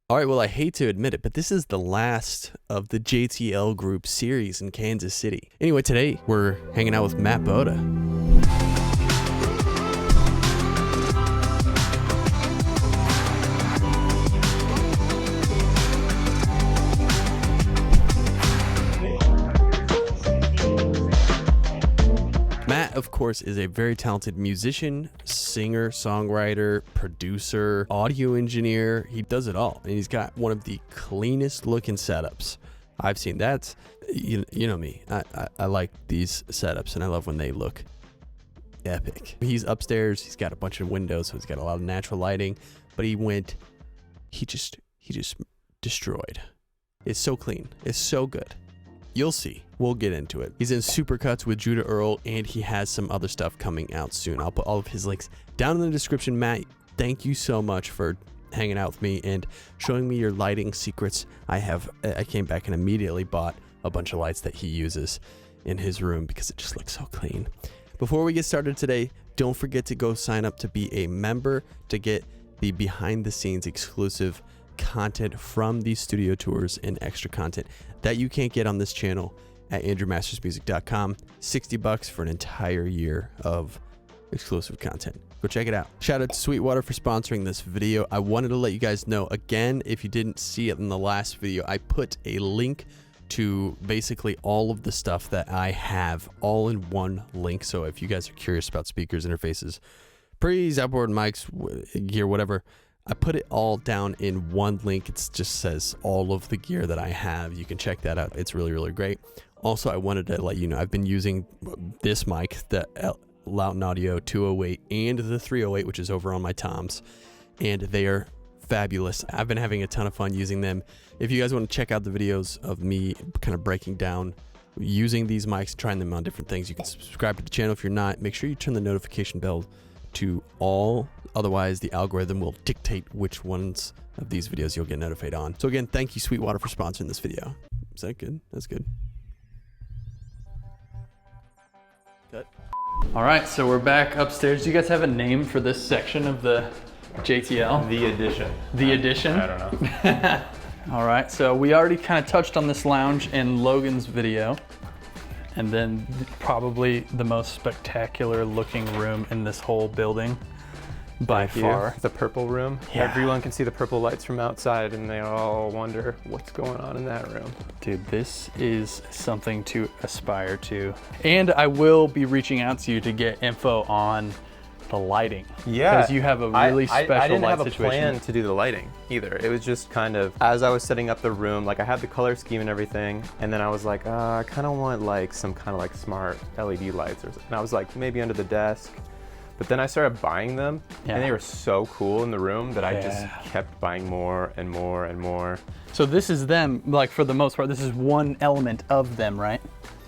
All right, well, I hate to admit it, but this is the last of the JTL Group series in Kansas City. Anyway, today we're hanging out with Matt Boda. Matt, of course, is a very talented musician, singer, songwriter, producer, audio engineer. He does it all. And he's got one of the cleanest looking setups I've seen. That's, you know me. I like these setups and I love when they look epic. He's upstairs. He's got a bunch of windows, so he's got a lot of natural lighting. But he just destroyed. It's so clean. It's so good. You'll see. We'll get into it. He's in Supercuts with Judah Earl, and he has some other stuff coming out soon. I'll put all of his links down in the description. Matt, thank you so much for hanging out with me and showing me your lighting secrets. I came back and immediately bought a bunch of lights that he uses in his room because it just looks so clean. Before we get started today, don't forget to go sign up to be a member to get the behind the scenes exclusive content from these studio tours and extra content that you can't get on this channel at ANDREWMASTERSmusic.com. $60 for an entire year of exclusive content. Go check it out. Shout out to Sweetwater for sponsoring this video. I wanted to let you guys know again, if you didn't see it in the last video, I put a link to basically all of the stuff that I have all in one link. So if you guys are curious about speakers, interfaces, Pres Ouboard, mics, gear, whatever, I put it all down in one link. It just says all of the gear that I have. You can check that out. It's really, really great. Also, I wanted to let you know I've been using this mic, the Loudon Audio 208 and the 308, which is over on my Toms, and they are fabulous. I've been having a ton of fun using them. If you guys want to check out the videos of me kind of breaking down using these mics, trying them on different things, you can subscribe to the channel. If you're not, make sure you turn the notification bell to all. Otherwise, the algorithm will dictate which ones of these videos you'll get notified on. So again, thank you, Sweetwater, for sponsoring this video. Is that good? That's good. Cut. All right, so we're back upstairs. Do you guys have a name for this section of the JTL? The Edition. The Edition? I don't know. All right, so we already kind of touched on this lounge in Logan's video. And then probably the most spectacular looking room in this whole building by far. The purple room. Yeah. Everyone can see the purple lights from outside and they all wonder what's going on in that room. Dude, this is something to aspire to. And I will be reaching out to you to get info on the lighting. Yeah. Because you have a really special light situation. I didn't have a plan to do the lighting either. It was just kind of, as I was setting up the room, like I had the color scheme and everything, and then I was like, I kind of want like some kind of like smart LED lights or something. And I was like, maybe under the desk. But then I started buying them, and they were so cool in the room that I just kept buying more and more and more. So this is them, like for the most part, this is one element of them, right?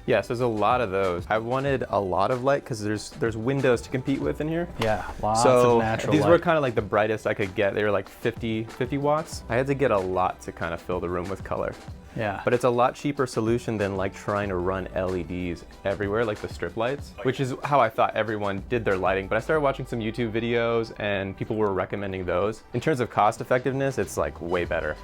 Yes, there's a lot of those. I wanted a lot of light because there's windows to compete with in here. Yeah, lots of natural these light. were kind of like the brightest I could get. They were like 50 watts. I had to get a lot to kind of fill the room with color. Yeah. But it's a lot cheaper solution than like trying to run LEDs everywhere, like the strip lights, which is how I thought everyone did their lighting. But I started watching some YouTube videos and people were recommending those. In terms of cost effectiveness, it's like way better.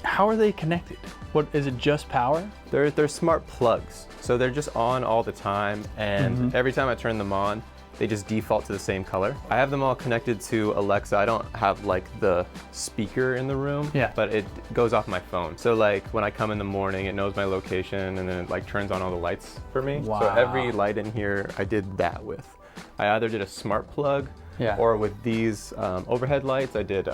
How are they connected? What, is it just power? They're smart plugs. So they're just on all the time, and every time I turn them on, they just default to the same color. I have them all connected to Alexa. I don't have like the speaker in the room, but it goes off my phone. So like when I come in the morning, it knows my location and then it like turns on all the lights for me. Wow. So every light in here, I did that with. I either did a smart plug or with these overhead lights, I did,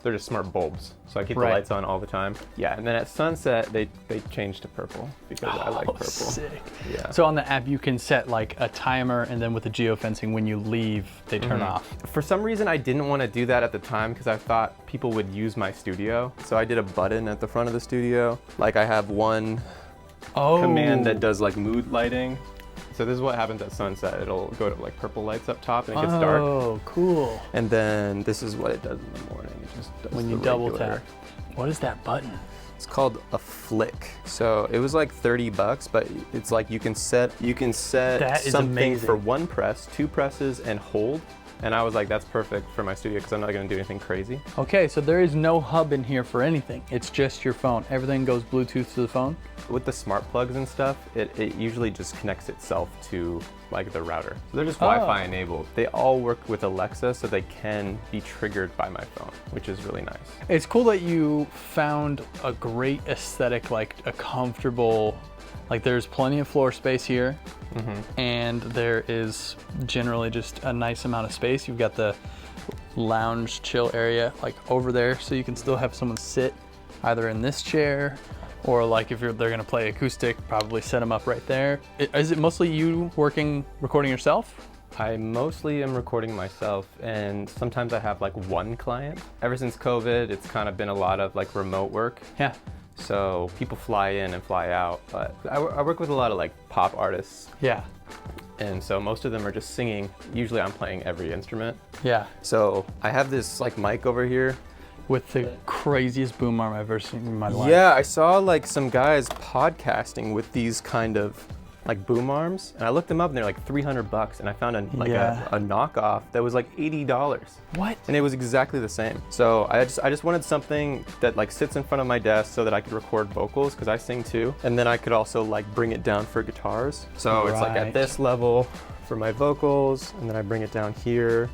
they're just smart bulbs. So I keep the lights on all the time. Yeah, and then at sunset, they changed to purple because I like purple. Sick. Yeah. So on the app, you can set like a timer, and then with the geofencing, when you leave, they turn off. For some reason, I didn't want to do that at the time because I thought people would use my studio. So I did a button at the front of the studio. Like I have one command that does like mood lighting. So this is what happens at sunset. It'll go to like purple lights up top and it gets dark. Oh, cool. And then this is what it does in the morning. It just does when you double tap. What is that button? It's called a flick. So it was like $30, but it's like you can set something for one press, two presses, and hold. And I was like, that's perfect for my studio because I'm not gonna do anything crazy. Okay, so there is no hub in here for anything. It's just your phone. Everything goes Bluetooth to the phone? With the smart plugs and stuff, it usually just connects itself to like the router. So they're just Wi-Fi enabled. They all work with Alexa, so they can be triggered by my phone, which is really nice. It's cool that you found a great aesthetic, like a comfortable, like there's plenty of floor space here, and there is generally just a nice amount of space. You've got the lounge chill area like over there, so you can still have someone sit either in this chair, or like if they're gonna play acoustic, probably set them up right there. Is it mostly you recording yourself? I mostly am recording myself, and sometimes I have like one client. Ever since COVID, it's kind of been a lot of like remote work. Yeah. So people fly in and fly out, but I work with a lot of like pop artists. Yeah. And so most of them are just singing. Usually I'm playing every instrument. Yeah. So I have this like mic over here. With the craziest boom arm I've ever seen in my life. Yeah, I saw like some guys podcasting with these kind of like boom arms, and I looked them up and they're like $300, and I found a knockoff that was like $80. What? And it was exactly the same. So I just wanted something that like sits in front of my desk so that I could record vocals, because I sing too, and then I could also like bring it down for guitars. So it's like at this level for my vocals, and then I bring it down here,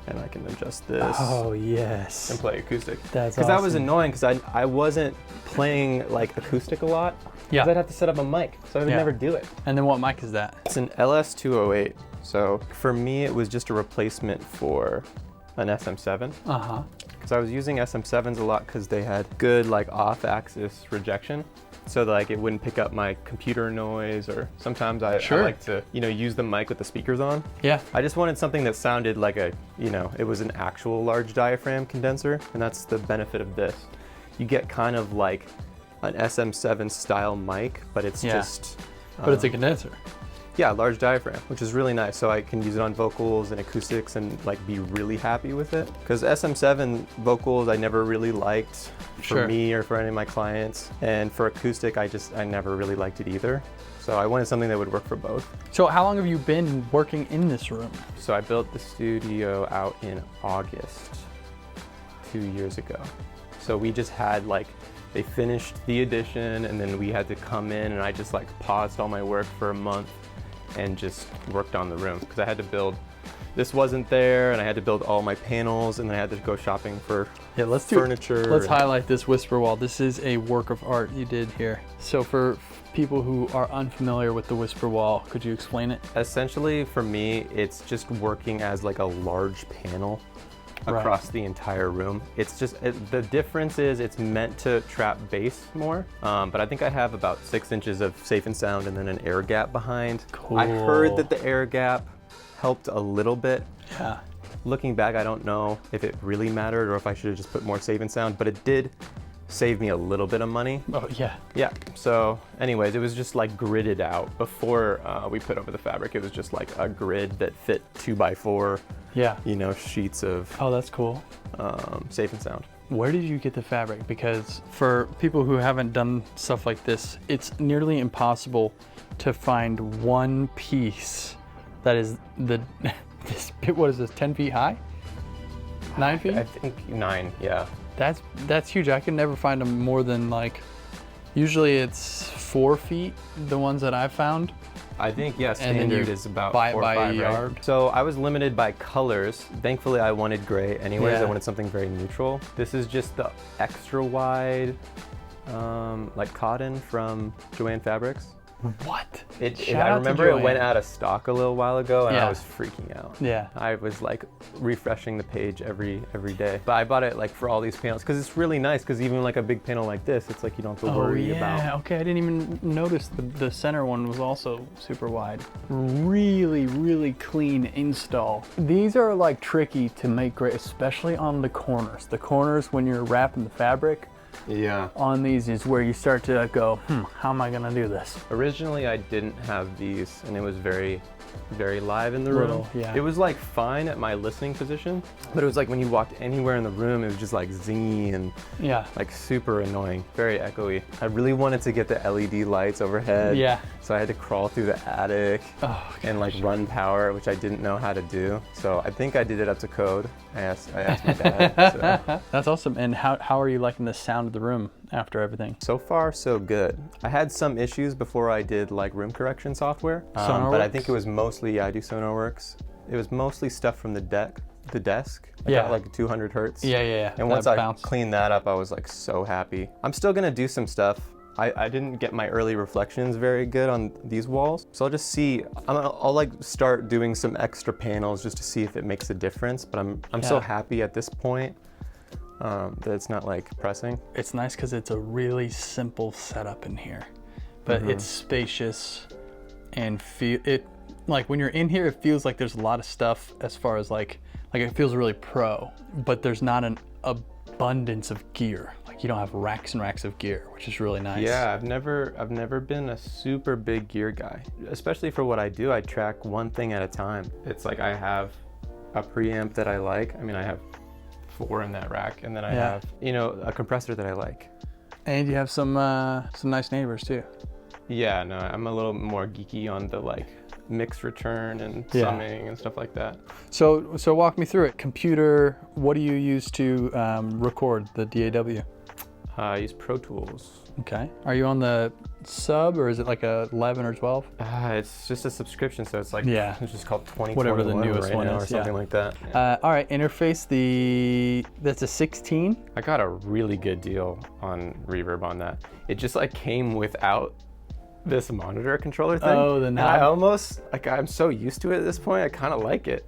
and I can adjust this. Oh, yes. And play acoustic. That's Because awesome. that was annoying, because I wasn't playing like acoustic a lot. Yeah. Because I'd have to set up a mic, so I would never do it. And then what mic is that? It's an LS208. So for me, it was just a replacement for an SM7. Because I was using SM7s a lot because they had good like off-axis rejection. So that, like, it wouldn't pick up my computer noise, or sometimes I like to, use the mic with the speakers on. Yeah. I just wanted something that sounded like it was an actual large diaphragm condenser, and that's the benefit of this. You get kind of like an SM7 style mic, but it's just... But it's a condenser. Yeah, large diaphragm, which is really nice. So I can use it on vocals and acoustics and like be really happy with it. Because SM7 vocals I never really liked for me or for any of my clients. And for acoustic, I never really liked it either. So I wanted something that would work for both. So how long have you been working in this room? So I built the studio out in August 2 years ago. So we just had like, they finished the addition, and then we had to come in, and I just like paused all my work for a month and just worked on the room, because I had to build, this wasn't there, and I had to build all my panels, and then I had to go shopping for furniture. Let's highlight this whisper wall. This is a work of art you did here. So for people who are unfamiliar with the whisper wall, could you explain it? Essentially, for me, it's just working as like a large panel across the entire room. It's just, the difference is it's meant to trap bass more, but I think I have about 6 inches of safe and sound and then an air gap behind. Cool. I heard that the air gap helped a little bit. Yeah. Looking back, I don't know if it really mattered or if I should have just put more safe and sound, but it did save me a little bit of money. Oh, yeah. Yeah, so anyways, it was just like gridded out. Before we put over the fabric, it was just like a grid that fit 2x4, sheets of Oh, that's cool. safe and sound. Where did you get the fabric? Because for people who haven't done stuff like this, it's nearly impossible to find one piece that is what is this, 10 feet high? 9 feet? I think 9, yeah. That's huge. I can never find them more than like, usually it's 4 feet, the ones that I've found. I think, yeah, standard is about 4 or 5, a yard. Right? So I was limited by colors. Thankfully, I wanted gray anyways. I wanted something very neutral. This is just the extra wide, like cotton from Joann Fabrics. What? I remember it went out of stock a little while ago, and I was freaking out. Yeah. I was like refreshing the page every day. But I bought it like for all these panels because it's really nice, because even like a big panel like this, it's like you don't have to worry about. Yeah, okay, I didn't even notice the center one was also super wide. Really, really clean install. These are like tricky to make great, especially on the corners. The corners when you're wrapping the fabric, Yeah. on these is where you start to go, how am I gonna do this? Originally, I didn't have these, and it was very live in the room. Little, yeah. It was like fine at my listening position, but it was like when you walked anywhere in the room, it was just like zingy and Yeah. like super annoying, very echoey. I really wanted to get the LED lights overhead. Yeah. So I had to crawl through the attic Oh, and like run power, which I didn't know how to do. So I think I did it up to code. I asked my dad. So. That's awesome. And how are you liking the sound of the room after everything? So far, so good. I had some issues before I did like room correction software, but I think it was mostly, I do SonarWorks. It was mostly stuff from the desk. I got like 200 hertz. Yeah. And once I cleaned that up, I was like so happy. I'm still gonna do some stuff. I didn't get my early reflections very good on these walls, so I'll just see. I'll like start doing some extra panels just to see if it makes a difference. But I'm so happy at this point that it's not like pressing. It's nice because it's a really simple setup in here, but it's spacious and like when you're in here, it feels like there's a lot of stuff as far as like it feels really pro, but there's not an abundance of gear. Like you don't have racks and racks of gear, which is really nice. Yeah, I've never been a super big gear guy, especially for what I do. I track one thing at a time. It's like I have a preamp that I like. I mean, I have 4 in that rack, and then I have, a compressor that I like. And you have some nice neighbors too. Yeah, no, I'm a little more geeky on the like mix return and summing and stuff like that. So walk me through it. Computer, what do you use to record the DAW? I use Pro Tools. Okay. Are you on the sub, or is it like a 11 or 12? It's just a subscription, so it's like it's just called 2021 whatever the newest right one now is, or something like that. All right, interface, that's a 16. I got a really good deal on reverb on that. It just like came without this monitor controller thing. Oh, the knob. I almost, like, I'm so used to it at this point, I kind of like it.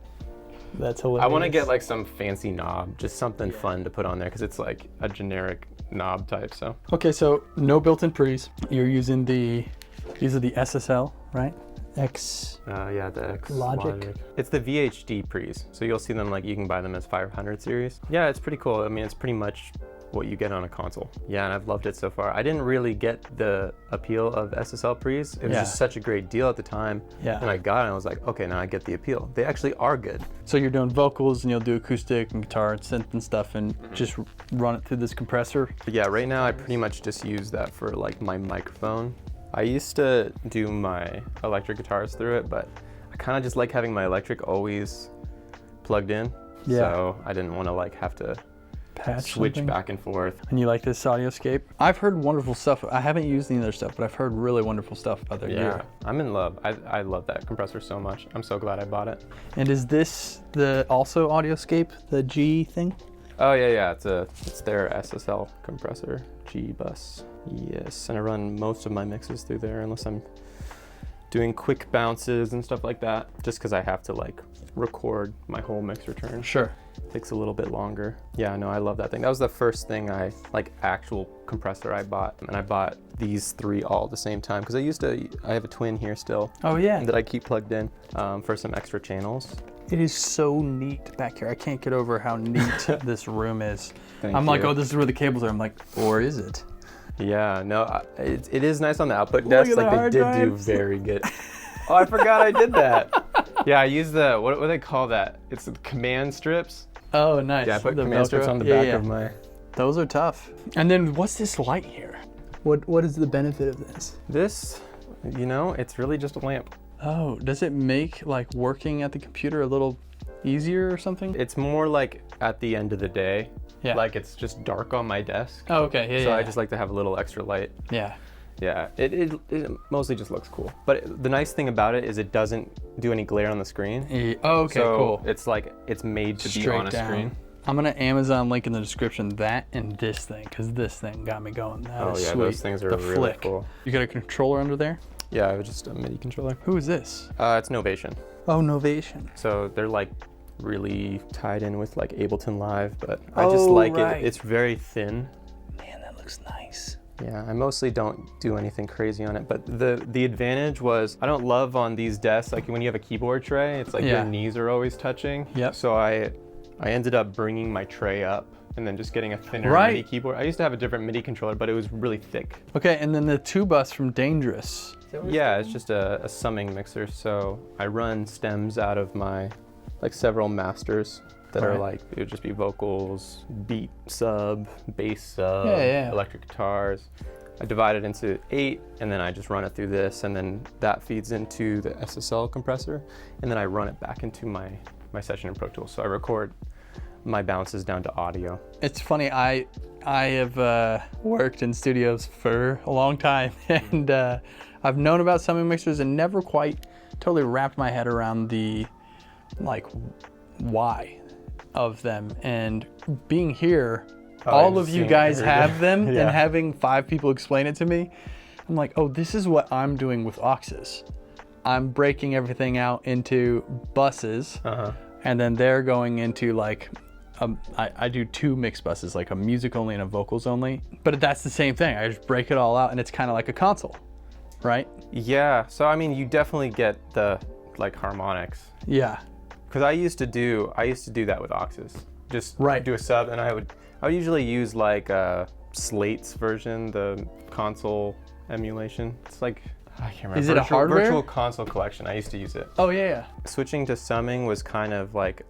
That's hilarious. I want to get like some fancy knob, just something fun to put on there, because it's like a generic knob type, so. Okay, so no built-in pre's. You're using these are the SSL, right? Yeah, the X Logic. It's the VHD pre's, so you'll see them like, you can buy them as 500 series. Yeah, it's pretty cool. I mean, it's pretty much what you get on a console. Yeah, and I've loved it so far. I didn't really get the appeal of SSL pre's. It was just such a great deal at the time. Yeah. And I got it and I was like, okay, now I get the appeal. They actually are good. So you're doing vocals and you'll do acoustic and guitar and synth and stuff and just run it through this compressor? Yeah, right now I pretty much just use that for like my microphone. I used to do my electric guitars through it, but I kind of just like having my electric always plugged in. Yeah. So I didn't want to like have to switch back and forth. And you like this Audioscape? I've heard wonderful stuff. I haven't used any other stuff, but I've heard really wonderful stuff about their gear. I'm in love. I love that compressor so much. I'm so glad I bought it. And is this also Audioscape, the G thing? Oh yeah. It's their SSL compressor, G bus. Yes, and I run most of my mixes through there unless I'm doing quick bounces and stuff like that, just because I have to like record my whole mix return. Sure. Takes a little bit longer. Yeah, no, I love that thing. That was the first thing actual compressor I bought. And I bought these 3 all at the same time, because I have a twin here still. Oh yeah. That I keep plugged in for some extra channels. It is so neat back here. I can't get over how neat this room is. I'm like, oh, this is where the cables are. I'm like, or is it? Yeah, no, it is nice on the output desk. Like they did do very good. Oh, I forgot I did that. Yeah, I use the, what do they call that? It's the command strips. Oh, nice. Yeah, I put command strips on the back of my... Those are tough. And then what's this light here? What is the benefit of this? This, it's really just a lamp. Oh, does it make like working at the computer a little easier or something? It's more like at the end of the day. Yeah. Like it's just dark on my desk. Oh, okay. So I just like to have a little extra light. Yeah. Yeah, it mostly just looks cool. But the nice thing about it is it doesn't do any glare on the screen. Oh, okay, so cool. It's like, it's made to be on a screen. I'm gonna Amazon link in the description that and this thing, because this thing got me going. That is sweet. Those things are really cool. You got a controller under there? Yeah, it was just a MIDI controller. Who is this? It's Novation. Oh, Novation. So they're like really tied in with like Ableton Live, but I just like it. It's very thin. Man, that looks nice. Yeah, I mostly don't do anything crazy on it, but the advantage was I don't love on these desks, like when you have a keyboard tray, it's like your knees are always touching. Yep. So I ended up bringing my tray up and then just getting a thinner Right. MIDI keyboard. I used to have a different MIDI controller, but it was really thick. Okay, and then the 2-bus from Dangerous. Yeah, it's just a summing mixer. So I run stems out of my like several masters that are like, it would just be vocals, beat sub, bass sub, electric guitars. I divide it into 8, and then I just run it through this, and then that feeds into the Ssl compressor, and then I run it back into my session in Pro Tools. So I record my bounces down to audio. It's funny, I have worked in studios for a long time, and I've known about summing mixers and never quite totally wrapped my head around the like why of them. And being here, all of you guys have them, and having 5 people explain it to me, I'm like, oh, this is what I'm doing with auxes. I'm breaking everything out into buses, and then they're going into like, I do 2 mix buses, like a music only and a vocals only, but that's the same thing. I just break it all out, and it's kind of like a console, right? Yeah, so I mean, you definitely get the like harmonics. Yeah. Because I used to do that with auxes. Just do a sub, and I would usually use like Slate's version, the console emulation. It's like, I can't remember. Is it a hardware? Virtual Console Collection. I used to use it. Oh yeah. Switching to summing was kind of like,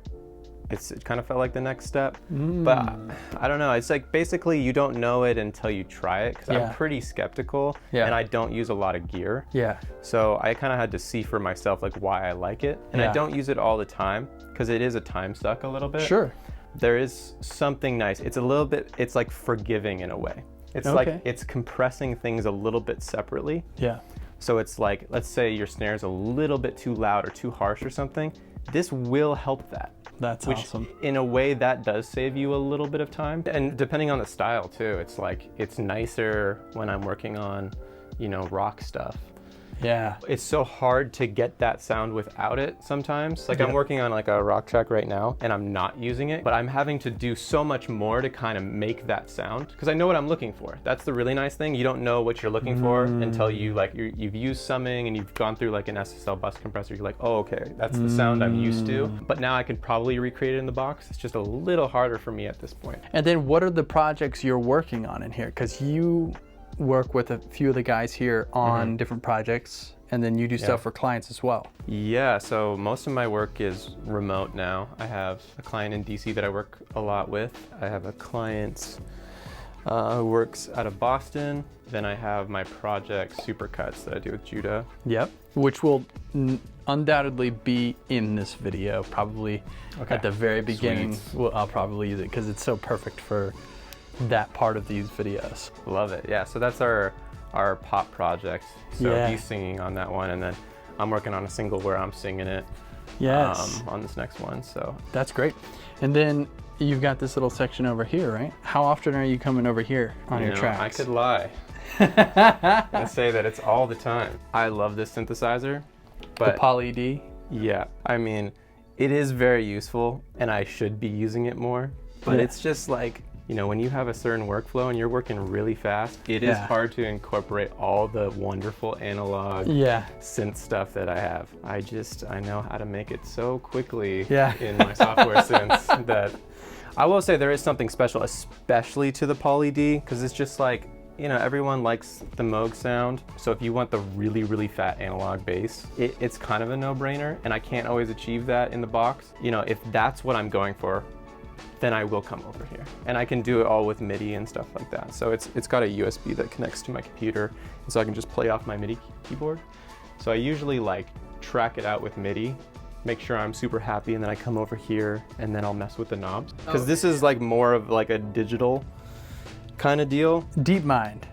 it kind of felt like the next step. But I don't know. It's like basically you don't know it until you try it, because I'm pretty skeptical, and I don't use a lot of gear. Yeah. So I kind of had to see for myself like why I like it, and I don't use it all the time because it is a time suck a little bit. Sure. There is something nice. It's a little bit, it's like forgiving in a way. It's like it's compressing things a little bit separately. Yeah. So it's like, let's say your snare is a little bit too loud or too harsh or something. This will help that. That's awesome. In a way, that does save you a little bit of time. And depending on the style too, it's like, it's nicer when I'm working on, you know, rock stuff. Yeah. It's so hard to get that sound without it sometimes. Like I'm working on like a rock track right now, and I'm not using it, but I'm having to do so much more to kind of make that sound, because I know what I'm looking for. That's the really nice thing. You don't know what you're looking for until you like, you've used summing and you've gone through like an SSL bus compressor. You're like, oh, okay, that's the sound I'm used to. But now I could probably recreate it in the box. It's just a little harder for me at this point. And then what are the projects you're working on in here? Because you work with a few of the guys here on different projects, and then you do stuff for clients as well. Yeah, so most of my work is remote now. I have a client in DC that I work a lot with. I have a client who works out of Boston. Then I have my project Supercuts that I do with Judah. Yep. Which will undoubtedly be in this video, probably at the very beginning. Well, I'll probably use it because it's so perfect for that part of these videos. Love it. Yeah, so that's our pop project. So he's singing on that one, and then I'm working on a single where I'm singing it on this next one. So that's great. And then you've got this little section over here, right? How often are you coming over here on your tracks? I could lie and say that it's all the time. I love this synthesizer, but the Poly D. Yeah, I mean, it is very useful, and I should be using it more. But it's just like, you know, when you have a certain workflow and you're working really fast, it is hard to incorporate all the wonderful analog synth stuff that I have. I know how to make it so quickly in my software synths that I will say there is something special, especially to the Poly D, because it's just like, you know, everyone likes the Moog sound. So if you want the really, really fat analog bass, it's kind of a no-brainer, and I can't always achieve that in the box. You know, if that's what I'm going for, then I will come over here, and I can do it all with MIDI and stuff like that. So it's got a USB that connects to my computer, and so I can just play off my MIDI keyboard. So I usually like track it out with MIDI, make sure I'm super happy, and then I come over here and then I'll mess with the knobs. Because this is like more of like a digital kind of deal. DeepMind.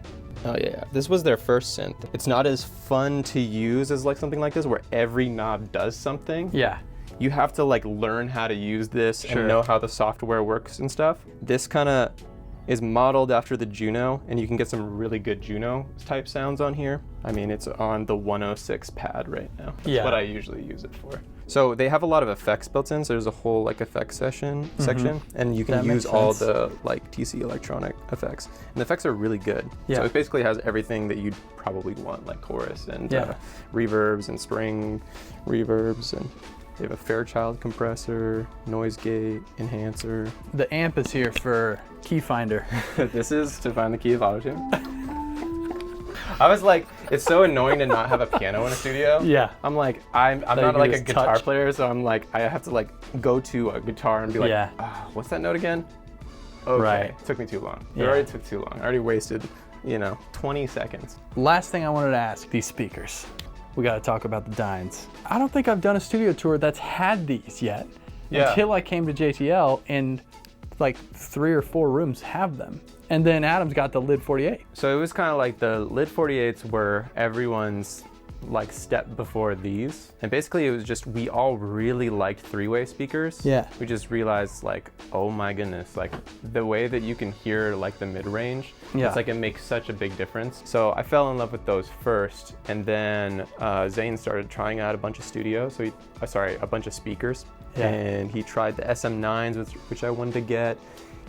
Oh yeah, this was their first synth. It's not as fun to use as like something like this where every knob does something. Yeah. You have to like learn how to use this and know how the software works and stuff. This kind of is modeled after the Juno, and you can get some really good Juno type sounds on here. I mean, it's on the 106 pad right now. That's what I usually use it for. So they have a lot of effects built in. So there's a whole like effects section, and you can use all the like TC electronic effects. And the effects are really good. So it basically has everything that you'd probably want, like chorus and reverbs and spring reverbs and They have a Fairchild compressor, noise gate, enhancer. The amp is here for key finder. This is to find the key of auto-tune. I was like, it's so annoying to not have a piano in a studio. Yeah. I'm like, I'm you not like a just guitar touch. player, so I'm like, I have to like go to a guitar and be like, Yeah. What's that note again? Okay, Right. it took me too long. It Yeah. already took too long. I already wasted, 20 seconds. Last thing I wanted to ask, these speakers. We got to talk about the Dynes. I don't think I've done a studio tour that's had these yet until I came to JTL, and like 3 or 4 rooms have them. And then Adam's got the Lid 48. So it was kind of like the Lid 48s were everyone's like step before these. And basically it was just, we all really liked three-way speakers. Yeah. We just realized like, oh my goodness, like the way that you can hear like the mid-range, Yeah. it's like it makes such a big difference. So I fell in love with those first, and then Zane started trying out a bunch of studios, so a bunch of speakers. Yeah. And he tried the SM9s, which I wanted to get.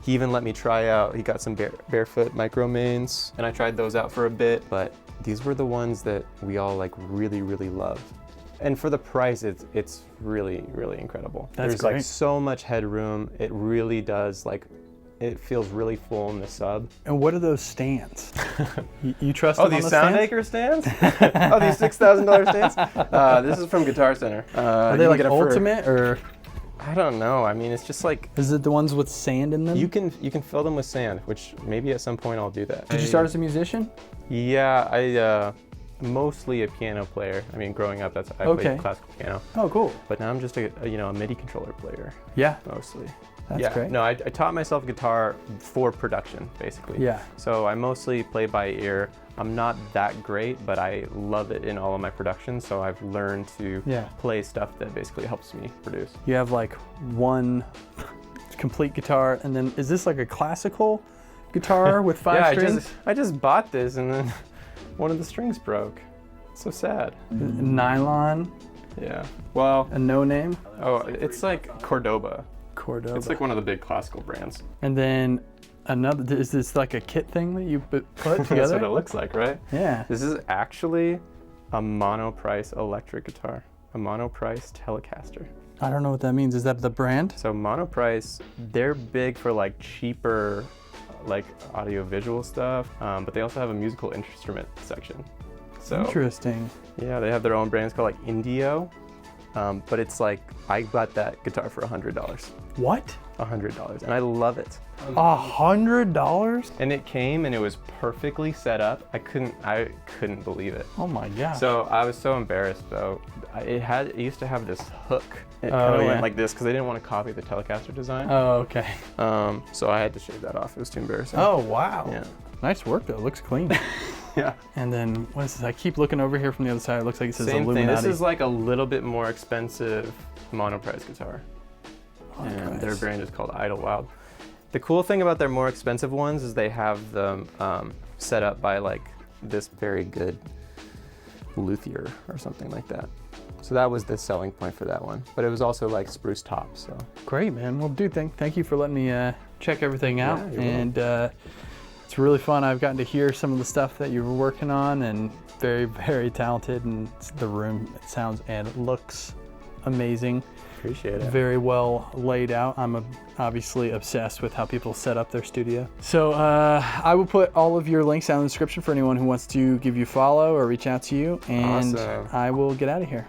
He even let me try out, he got some barefoot micro mains, and I tried those out for a bit, but these were the ones that we all like really, really loved. And for the price, it's really, really incredible. That's There's great. like so much headroom. It really does, like, it feels really full in the sub. And what are those stands? you trust Oh, them on these the stands? Soundacre stands? Oh, these $6,000 stands? This is from Guitar Center. Are they like ultimate, or I don't know. I mean, it's just like, is it the ones with sand in them? you can fill them with sand, which maybe at some point I'll do that. Did you start as a musician? Yeah, I mostly a piano player. I mean, growing up, I played classical piano. Oh, cool. But now I'm just a MIDI controller player, Yeah. mostly. That's great. No, I taught myself guitar for production, basically. Yeah. So I mostly play by ear. I'm not that great, but I love it in all of my productions. So I've learned to play stuff that basically helps me produce. You have like one complete guitar, and then is this like a classical guitar with 5 strings? I just bought this, and then one of the strings broke. So sad. Nylon, Yeah. Well, a no name. oh, it's like Cordoba. Cordoba. It's like one of the big classical brands. And then another, is this like a kit thing that you put together? That's what it looks like, right? Yeah. This is actually a Monoprice electric guitar, a Monoprice Telecaster. I don't know what that means. Is that the brand? So Monoprice, they're big for like cheaper, like audio-visual stuff, but they also have a musical instrument section. So Interesting. yeah, they have their own brands called like Indio, but it's like, I got that guitar for $100. What? $100, and I love it. $100? And it came and it was perfectly set up. I couldn't believe it. Oh my gosh. So I was so embarrassed though. It used to have this hook. It Oh, kind of yeah. went like this because they didn't want to copy the Telecaster design. Oh, okay. So I had to shave that off. It was too embarrassing. Oh, wow. Yeah. Nice work though. It looks clean. Yeah. And then what is this? I keep looking over here from the other side. It looks like it says Same thing. Illuminati. This is like a little bit more expensive Monoprice guitar. And Monoprice. their brand is called Idlewild. The cool thing about their more expensive ones is they have them set up by like this very good luthier or something like that. So that was the selling point for that one. But it was also like spruce top, so. Great, man. Well, dude, thank you for letting me check everything out. Yeah, you're And it's really fun. I've gotten to hear some of the stuff that you were working on, and very, very talented. And the room, it sounds and looks amazing. Appreciate it. Very well laid out. I'm obviously obsessed with how people set up their studio. So I will put all of your links down in the description for anyone who wants to give you a follow or reach out to you. And Awesome. I will get out of here.